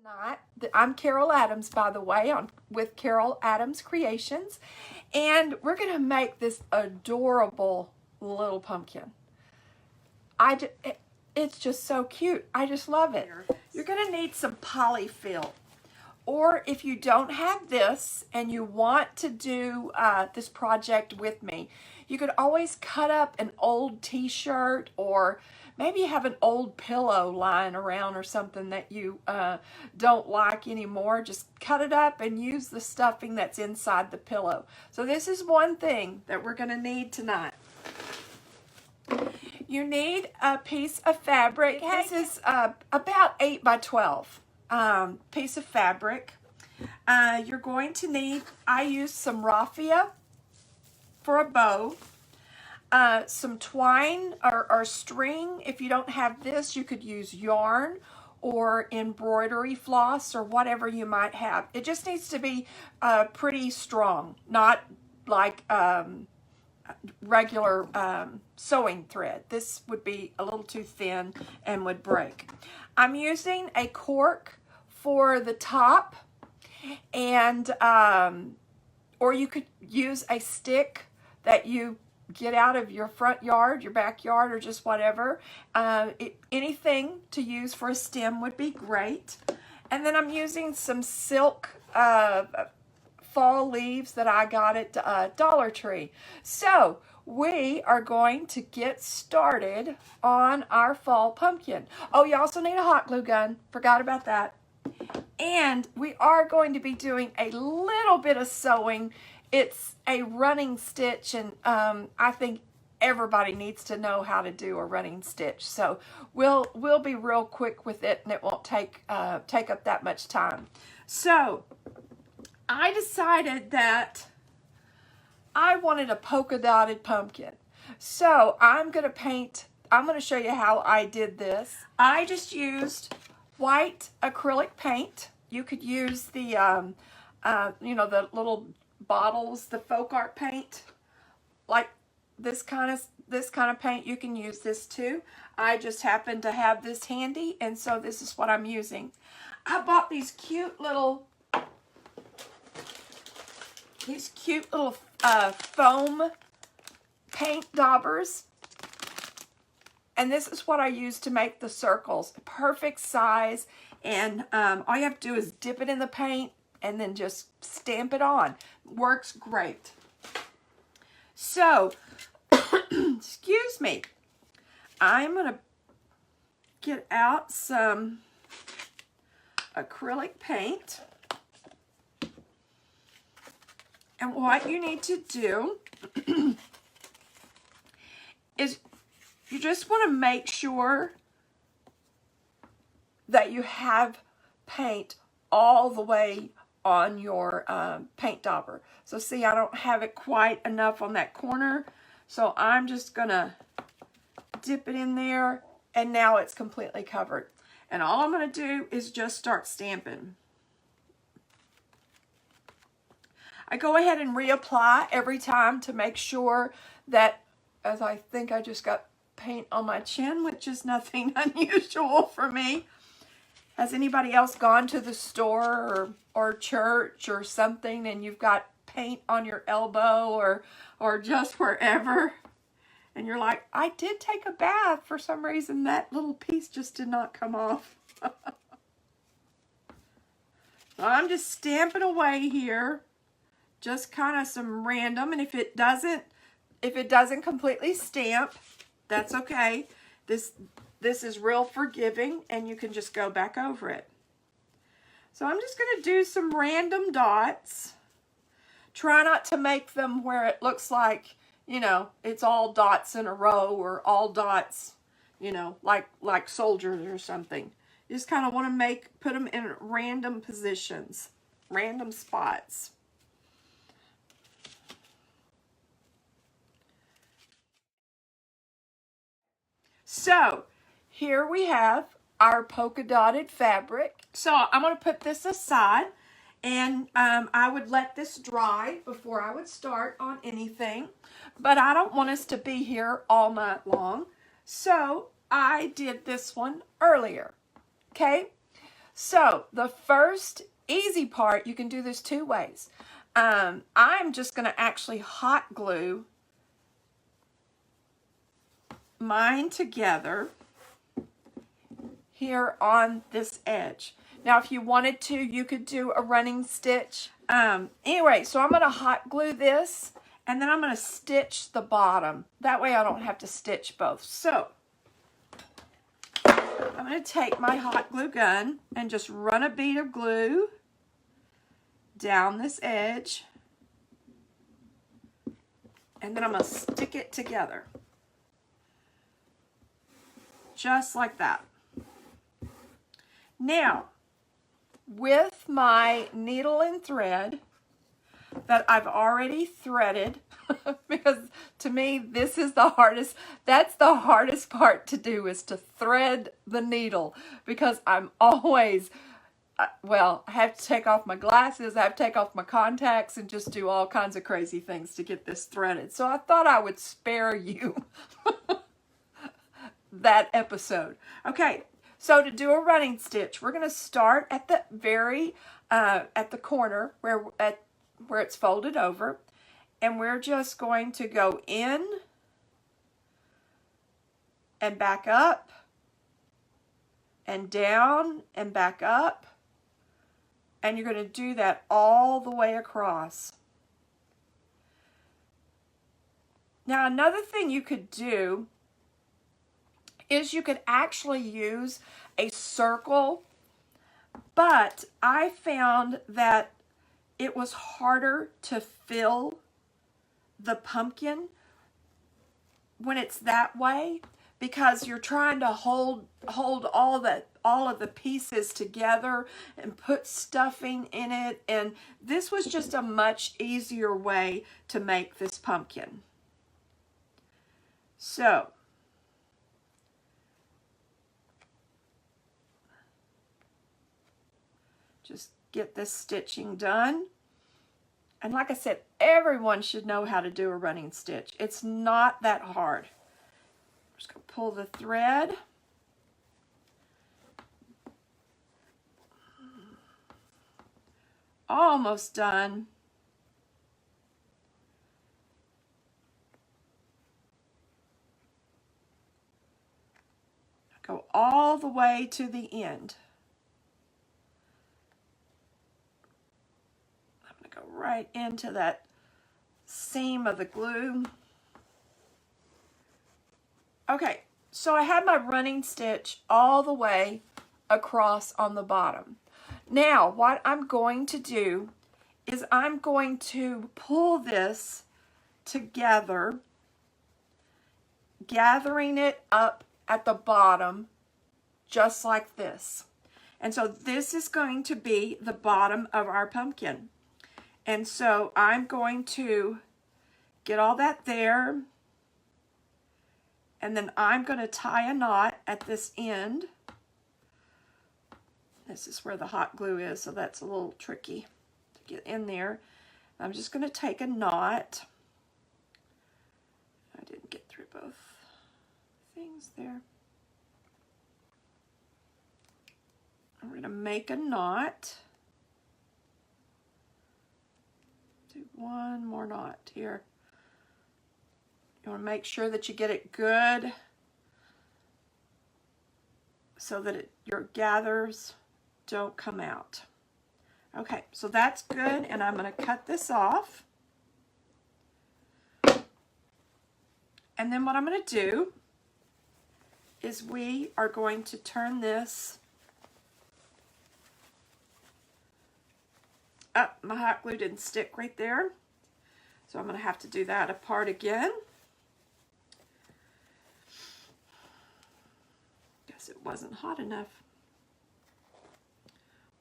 Tonight, I'm Carol Adams, by the way, with Carol Adams Creations, and we're going to make this adorable little pumpkin. It's just so cute. I just love it. You're going to need some polyfil, or if you don't have this and you want to do this project with me, you could always cut up an old t-shirt, or maybe you have an old pillow lying around or something that you don't like anymore. Just cut it up and use the stuffing that's inside the pillow. So this is one thing that we're going to need tonight. You need a piece of fabric. This is about 8 by 12 piece of fabric. You're going to need, I used some raffia for a bow. Some twine or string. If you don't have this, you could use yarn or embroidery floss or whatever you might have. It just needs to be pretty strong, not like regular sewing thread. This would be a little too thin and would break. I'm using a cork for the top, and or you could use a stick that you get out of your front yard, your backyard, or just whatever. Anything to use for a stem would be great. And then I'm using some silk fall leaves that I got at Dollar Tree. So we are going to get started on our fall pumpkin. Oh, you also need a hot glue gun. Forgot about that. And we are going to be doing a little bit of sewing. It's a running stitch, and I think everybody needs to know how to do a running stitch. So we'll be real quick with it, and it won't take up that much time. So I decided that I wanted a polka dotted pumpkin. So I'm going to show you how I did this. I just used white acrylic paint. You could use the, the little bottles, the folk art paint, like this kind of paint. You can use this too. I just happen to have this handy, and so this is what I'm using. I bought these cute little foam paint daubers, and this is what I use to make the circles. Perfect size, and all you have to do is dip it in the paint and then just stamp it on. Works great. So, excuse me, I'm gonna get out some acrylic paint. And what you need to do is you just want to make sure that you have paint all the way on your paint dauber. So see, I don't have it quite enough on that corner, so I'm just gonna dip it in there, and now it's completely covered. And all I'm gonna do is just start stamping. I go ahead and reapply every time to make sure that, as I think I just got paint on my chin, which is nothing unusual for me. Has anybody else gone to the store or church or something, and you've got paint on your elbow or just wherever, and you're like, I did take a bath, for some reason that little piece just did not come off. So I'm just stamping away here, just kind of some random, and if it doesn't completely stamp, that's okay. This is real forgiving, and you can just go back over it. So I'm just going to do some random dots. Try not to make them where it looks like, it's all dots in a row, or all dots, like soldiers or something. You just kind of want to put them in random positions, random spots. So here we have our polka dotted fabric. So I'm going to put this aside, and I would let this dry before I would start on anything. But I don't want us to be here all night long, so I did this one earlier. Okay, So the first easy part, you can do this two ways. I'm just going to actually hot glue mine together here on this edge. Now, if you wanted to, you could do a running stitch. Anyway, so I'm going to hot glue this, and then I'm going to stitch the bottom. That way I don't have to stitch both. So I'm going to take my hot glue gun and just run a bead of glue down this edge, and then I'm going to stick it together. Just like that. Now, with my needle and thread that I've already threaded, because to me this is the hardest, that's the hardest part to do, is to thread the needle, because I'm always, well, I have to take off my glasses, I have to take off my contacts, and just do all kinds of crazy things to get this threaded. So I thought I would spare you that episode. Okay, so to do a running stitch, we're going to start at the very, at the corner where it's folded over, and we're just going to go in and back up and down and back up, and you're going to do that all the way across. Now, another thing you could do is you could actually use a circle, but I found that it was harder to fill the pumpkin when it's that way, because you're trying to hold all of the pieces together and put stuffing in it, and this was just a much easier way to make this pumpkin. So just get this stitching done. And like I said, everyone should know how to do a running stitch. It's not that hard. I'm just going to pull the thread. Almost done. Go all the way to the end. Go right into that seam of the glue. Okay, so I have my running stitch all the way across on the bottom. Now, what I'm going to do is I'm going to pull this together, gathering it up at the bottom, just like this. And so this is going to be the bottom of our pumpkin. And so I'm going to get all that there, and then I'm going to tie a knot at this end. This is where the hot glue is, so that's a little tricky to get in there. I'm just going to take a knot. I didn't get through both things there. I'm going to make a knot. Do one more knot here. You want to make sure that you get it good so that your gathers don't come out. Okay, so that's good, and I'm going to cut this off. And then what I'm going to do is we are going to turn this up. My hot glue didn't stick right there, so I'm going to have to do that apart again. Guess it wasn't hot enough.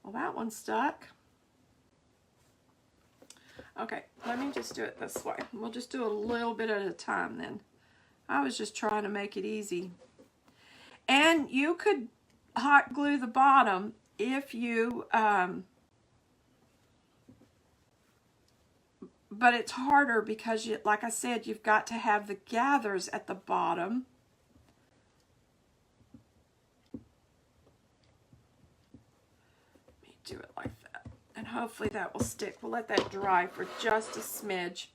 Well, that one stuck. Okay, let me just do it this way. We'll just do a little bit at a time then. I was just trying to make it easy. And you could hot glue the bottom if you but it's harder because, like I said, you've got to have the gathers at the bottom. do it like that. And hopefully that will stick. We'll let that dry for just a smidge.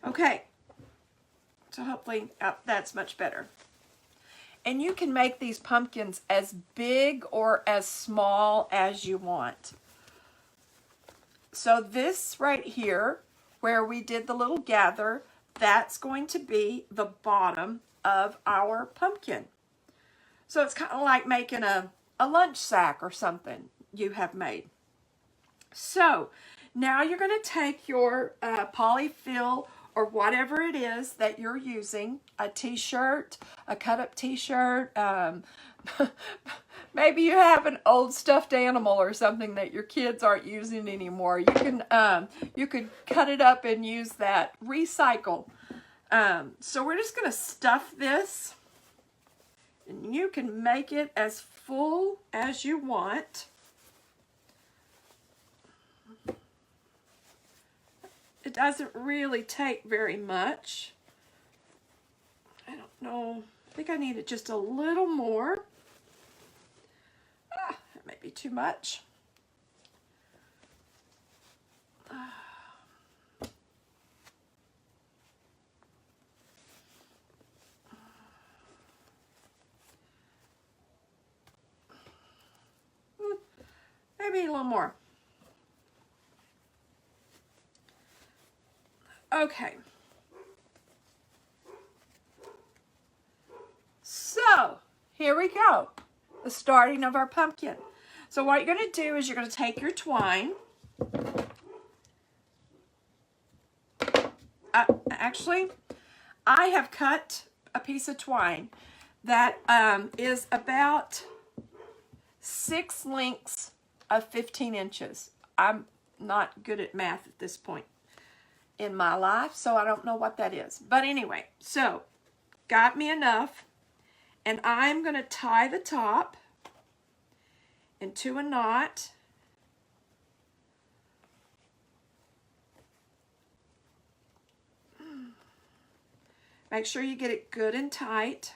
Okay. So hopefully that's much better. And you can make these pumpkins as big or as small as you want. So this right here, where we did the little gather, that's going to be the bottom of our pumpkin. So it's kind of like making a lunch sack or something you have made. So now you're going to take your polyfil or whatever it is that you're using, a t-shirt, a cut-up t-shirt, maybe you have an old stuffed animal or something that your kids aren't using anymore. You could cut it up and use that. Recycle. So we're just going to stuff this, and you can make it as full as you want. It doesn't really take very much. I don't know. I think I needed just a little more. That might be too much. Maybe a little more. Okay. So, here we go. The starting of our pumpkin. So what you're going to do is you're going to take your twine. Actually, I have cut a piece of twine that is about 6 lengths of 15 inches. I'm not good at math at this point in my life, so I don't know what that is. But anyway, so got me enough, and I'm going to tie the top into a knot. Make sure you get it good and tight.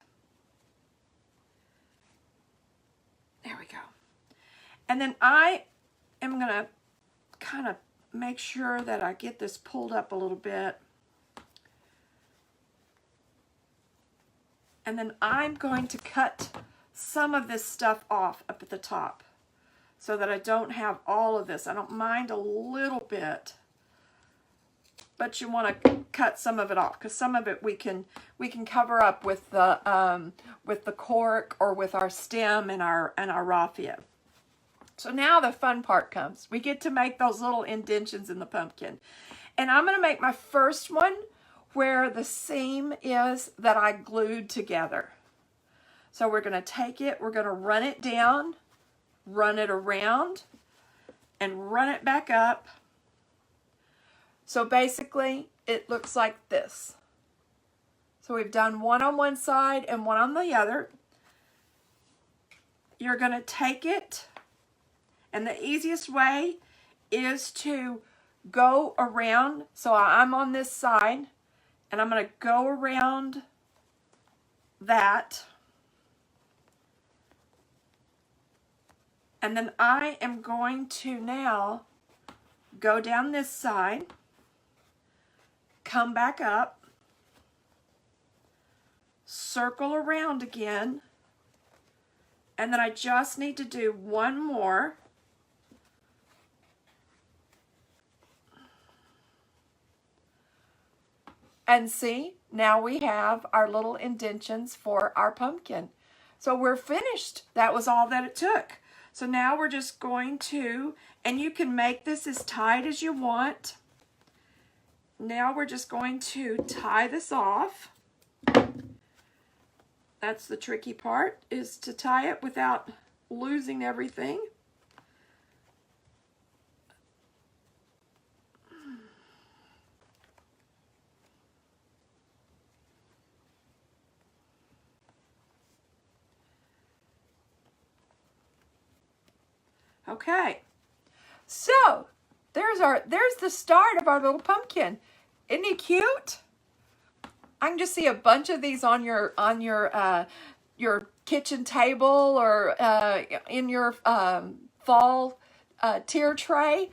There we go. And then I am going to kind of make sure that I get this pulled up a little bit. And then I'm going to cut some of this stuff off up at the top so that I don't have all of this. I don't mind a little bit, but you want to cut some of it off because some of it we can cover up with the cork or with our stem and our raffia. So now the fun part comes. We get to make those little indentions in the pumpkin. And I'm going to make my first one where the seam is that I glued together. So we're going to take it, we're going to run it down, run it around, and run it back up. So basically, it looks like this. So we've done one on one side and one on the other. You're going to take it, and the easiest way is to go around. So I'm on this side, and I'm going to go around that. And then I am going to now go down this side, come back up, circle around again, and then I just need to do one more. And see, now we have our little indentions for our pumpkin. So we're finished. That was all that it took. So now we're just going to, and you can make this as tight as you want. Now we're just going to tie this off. That's the tricky part, is to tie it without losing everything. Okay, so there's the start of our little pumpkin. Isn't he cute? I can just see a bunch of these on your kitchen table or in your fall tier tray,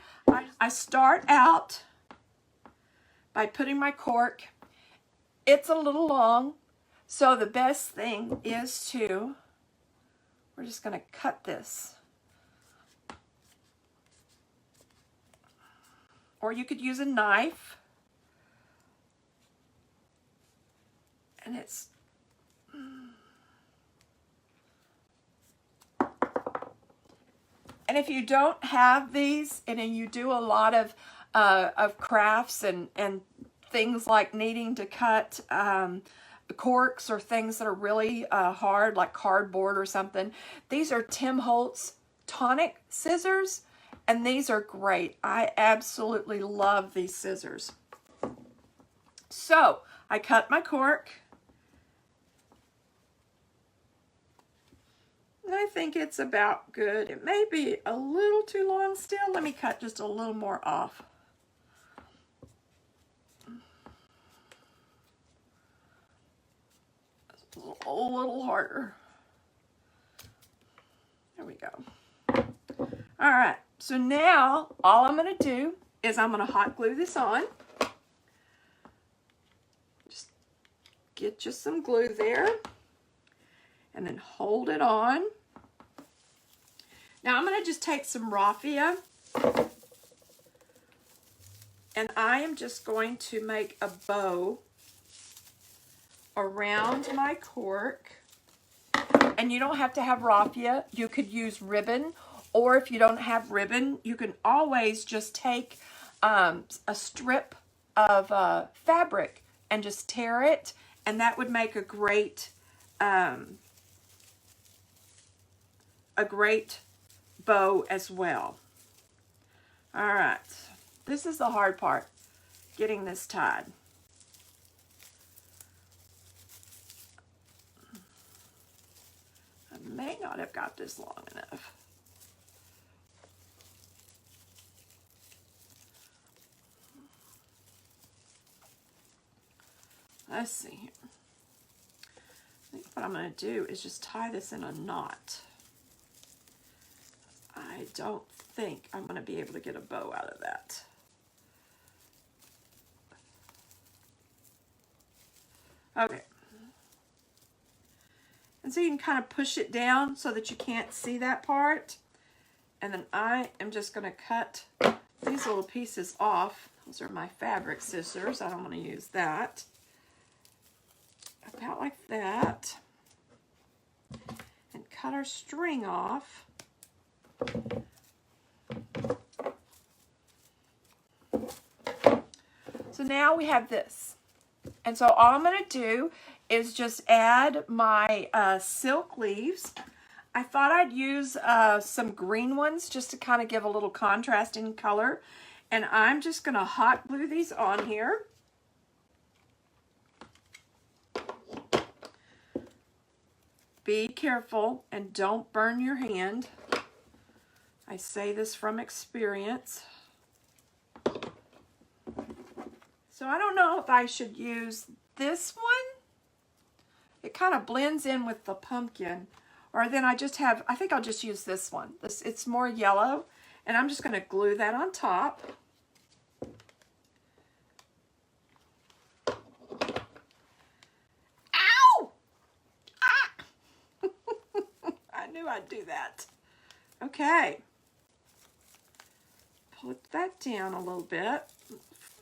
I start out by putting my cork. It's a little long, so the best thing is to, we're just going to cut this. Or you could use a knife. And it's, and if you don't have these, and then you do a lot of crafts and things like needing to cut corks or things that are really hard, like cardboard or something, these are Tim Holtz tonic scissors, and these are great. I absolutely love these scissors. So I cut my cork. I think it's about good. It may be a little too long still. Let me cut just a little more off. A little harder. There we go. All right, so now all I'm going to do is I'm going to hot glue this on. Just get you some glue there and then hold it on. Now I'm going to just take some raffia, and I am just going to make a bow around my cork. And you don't have to have raffia. You could use ribbon, or if you don't have ribbon, you can always just take a strip of fabric and just tear it, and that would make a great bow as well. All right, this is the hard part, getting this tied. I may not have got this long enough. Let's see here. I think what I'm going to do is just tie this in a knot. I don't think I'm going to be able to get a bow out of that. Okay. And so you can kind of push it down so that you can't see that part. And then I am just going to cut these little pieces off. Those are my fabric scissors. I don't want to use that. About like that. And cut our string off. So now we have this. And so all I'm going to do is just add my silk leaves. I thought I'd use some green ones just to kind of give a little contrast in color. And I'm just going to hot glue these on here. Be careful and don't burn your hand. I say this from experience. So I don't know if I should use this one. It kind of blends in with the pumpkin. Or then I think I'll just use this one. It's more yellow. And I'm just going to glue that on top. Ow! Ah! I knew I'd do that. Okay. Put that down a little bit.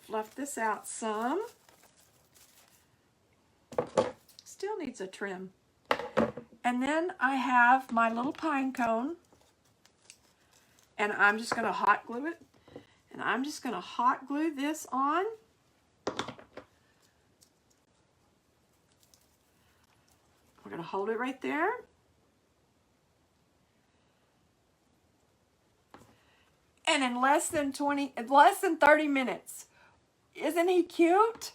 Fluff this out some. Still needs a trim. And then I have my little pine cone. And I'm just going to hot glue it. And I'm just going to hot glue this on. We're going to hold it right there. And in less than 30 minutes. Isn't he cute?